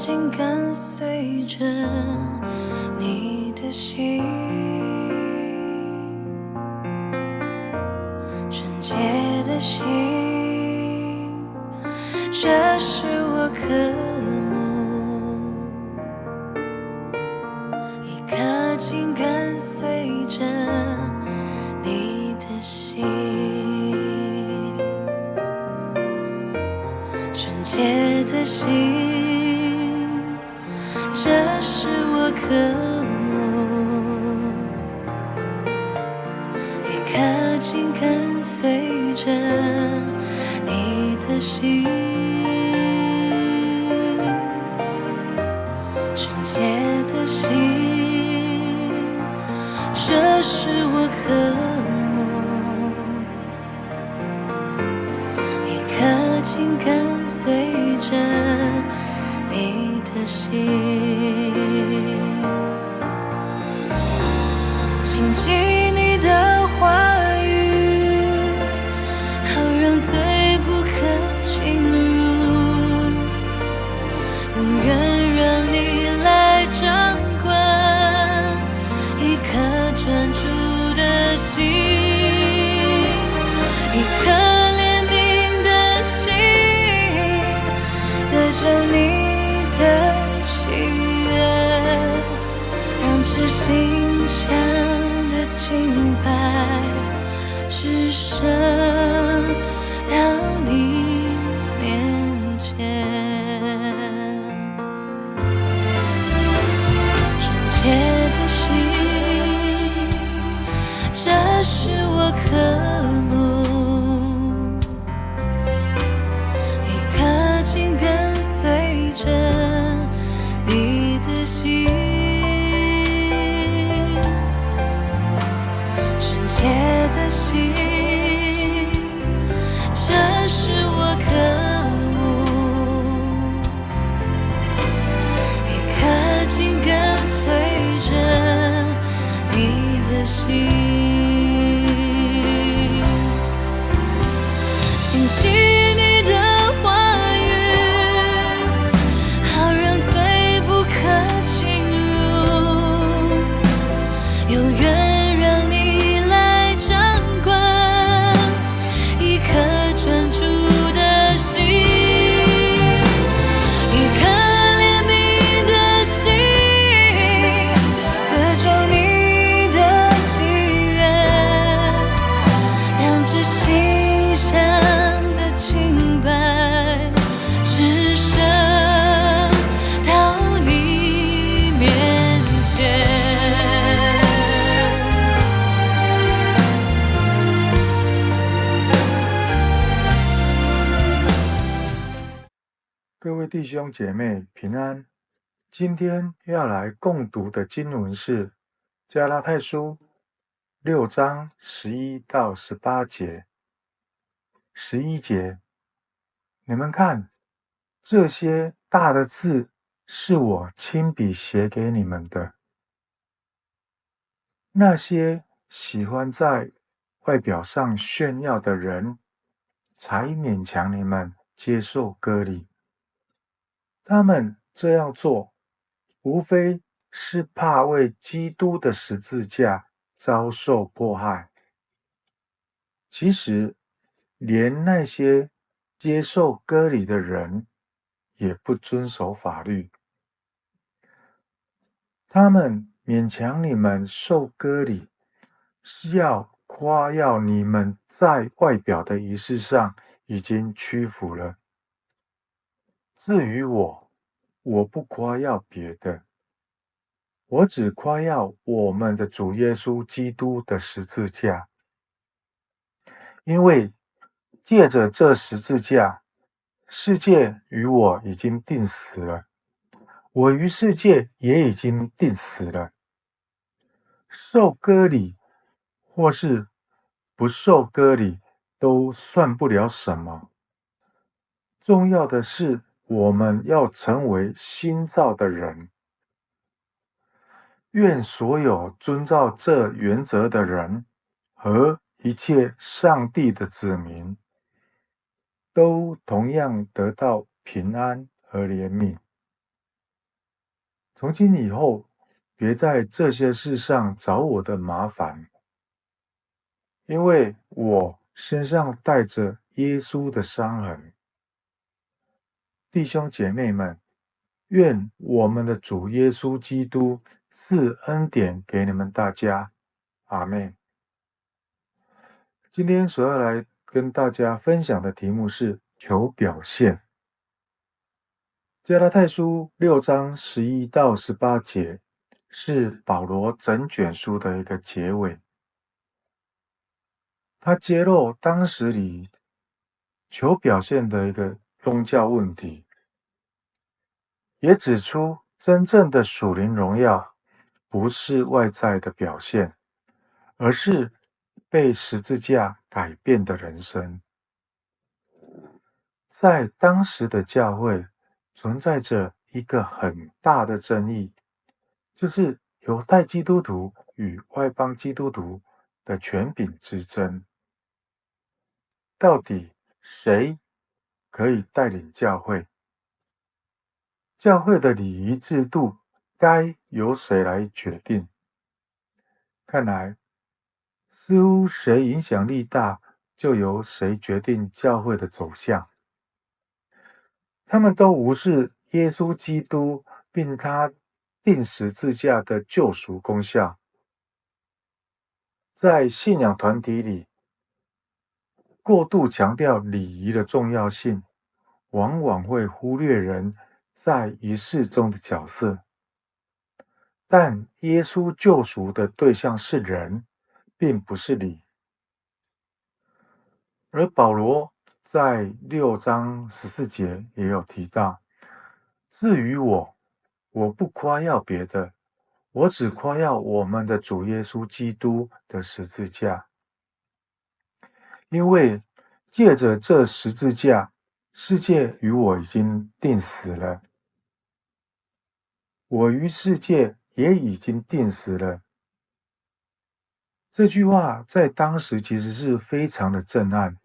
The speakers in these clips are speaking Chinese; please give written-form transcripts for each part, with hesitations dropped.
紧跟随着你的心，纯洁的心，这是我渴慕，一颗紧跟随着你的心，纯洁的心，这是我渴慕，一颗紧跟随着你的心，纯洁的心，这是我渴慕，一颗紧跟随着你的心，谨记你的话语，好让罪不可进入，永远让你来掌管，一颗专注的心，一颗怜悯的心，带着你的喜悦，让这心香的敬拜只剩到你面前，纯洁的心，这是我渴慕，一颗紧跟随着你的心，纯洁的心，这是我渴慕，一颗紧跟随着你的心，清晰你的话语，好让罪不可进入，永远让你来掌管，一颗专注的心，一颗怜悯的心，各种你的喜悦，让这心香的敬拜只剩到你面前。各位弟兄姐妹平安，今天要来共读的经文是加拉太书6章11到18节。11节，你们看，这些大的字是我亲笔写给你们的。那些喜欢在外表上炫耀的人，才勉强你们接受割礼。他们这样做，无非是怕为基督的十字架遭受迫害。其实，连那些接受割礼的人，也不遵守法律。他们勉强你们受割礼，是要夸耀你们在外表的仪式上已经屈服了。至于我不夸耀别的，我只夸耀我们的主耶稣基督的十字架，因为借着这十字架，世界与我已经定死了，我与世界也已经定死了。受割礼或是不受割礼都算不了什么，重要的是我们要成为新造的人。愿所有遵照这原则的人和一切上帝的子民，都同样得到平安和怜悯。从今以后，别在这些事上找我的麻烦，因为我身上带着耶稣的伤痕。弟兄姐妹们，愿我们的主耶稣基督赐恩典给你们大家。阿们。今天所要来跟大家分享的题目是求表现。加拉太书6章11到18节是保罗整卷书的一个结尾。他揭露当时里求表现的一个宗教问题，也指出真正的属灵荣耀不是外在的表现，而是被十字架改变的人生。在当时的教会存在着一个很大的争议，就是犹太基督徒与外邦基督徒的权柄之争。到底谁可以带领教会？教会的礼仪制度该由谁来决定？看来，似乎谁影响力大，就由谁决定教会的走向。他们都无视耶稣基督并他钉十字架的救赎功效。在信仰团体里，过度强调礼仪的重要性，往往会忽略人在仪式中的角色。但耶稣救赎的对象是人，并不是礼。而保罗在6章14节也有提到，至于我不夸耀别的，我只夸耀我们的主耶稣基督的十字架。因为借着这十字架，世界与我已经定死了，我与世界也已经定死了。这句话在当时其实是非常的震撼，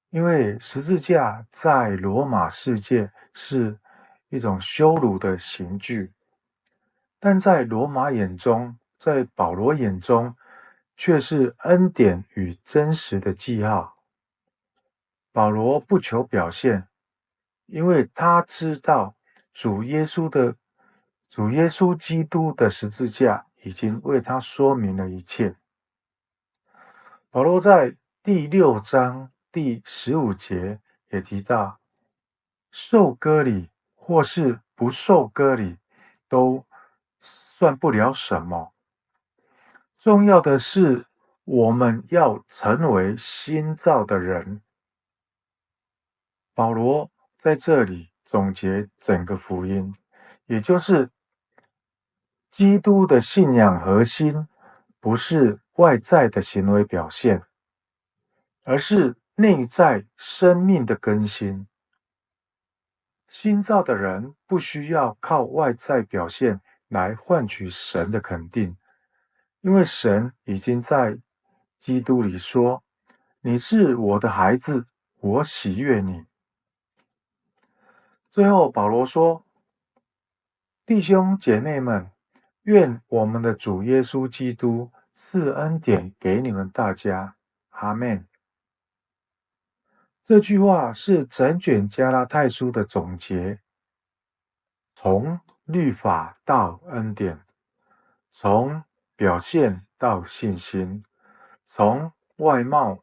因为十字架在罗马世界是一种羞辱的刑具，但在罗马眼中，在保罗眼中，却是恩典与真实的记号。保罗不求表现，因为他知道主耶稣基督的十字架已经为他说明了一切。保罗在第6章第15节也提到，受割礼或是不受割礼都算不了什么，重要的是我们要成为新造的人。保罗在这里总结整个福音，也就是基督的信仰核心不是外在的行为表现，而是内在生命的更新。新造的人不需要靠外在表现来换取神的肯定，因为神已经在基督里说：“你是我的孩子，我喜悦你。”最后，保罗说：“弟兄姐妹们，愿我们的主耶稣基督赐恩典给你们大家。阿们。”这句话是整卷加拉太书的总结，从律法到恩典，从表现到信心，从外貌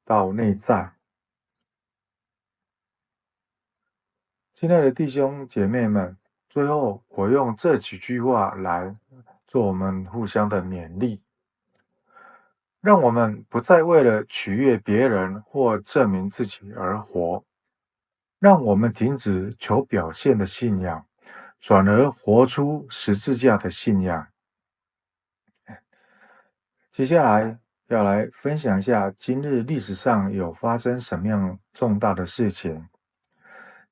到内在。亲爱的弟兄姐妹们，最后我用这几句话来做我们互相的勉励，让我们不再为了取悦别人或证明自己而活，让我们停止求表现的信仰，转而活出十字架的信仰。接下来要来分享一下今日历史上有发生什么样重大的事情。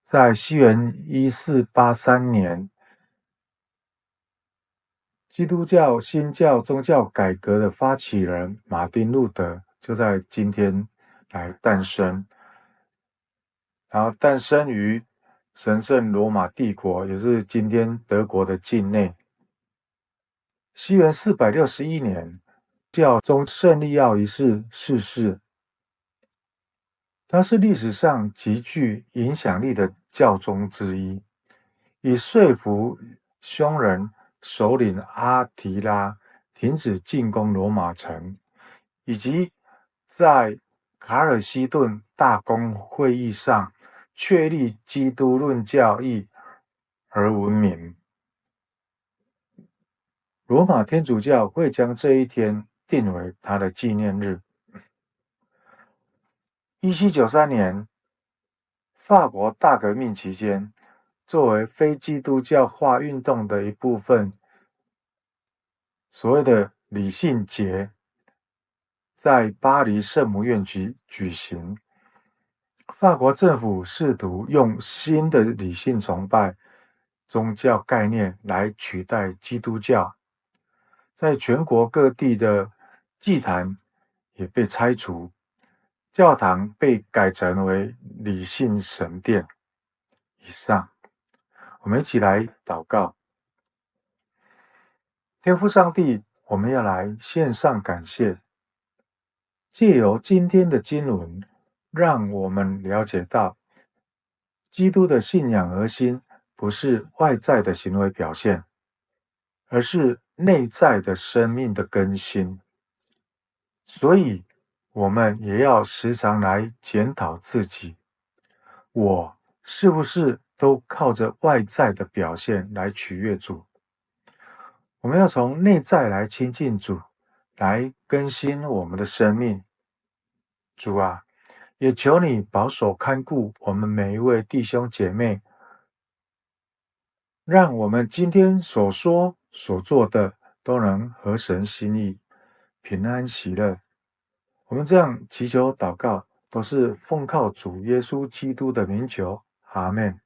在西元1483年，基督教新教宗教改革的发起人马丁路德就在今天来诞生，然后诞生于神圣罗马帝国，也是今天德国的境内。西元461年，教宗圣利奥一世逝世。他是历史上极具影响力的教宗之一，以说服匈人首领阿提拉停止进攻罗马城，以及在卡尔西顿大公会议上确立基督论教义而闻名。罗马天主教会将这一天定为他的纪念日。1793年，法国大革命期间，作为非基督教化运动的一部分，所谓的理性节在巴黎圣母院举行。法国政府试图用新的理性崇拜宗教概念来取代基督教，在全国各地的祭坛也被拆除，教堂被改成为理性神殿。以上，我们一起来祷告。天父上帝，我们要来献上感谢，借由今天的经文，让我们了解到，基督的信仰核心不是外在的行为表现，而是内在的生命的更新。所以，我们也要时常来检讨自己，我是不是都靠着外在的表现来取悦主？我们要从内在来亲近主，来更新我们的生命。主啊，也求你保守看顾我们每一位弟兄姐妹，让我们今天所说所做的都能合神心意，平安喜乐。我们这样祈求祷告，都是奉靠主耶稣基督的名求。阿们。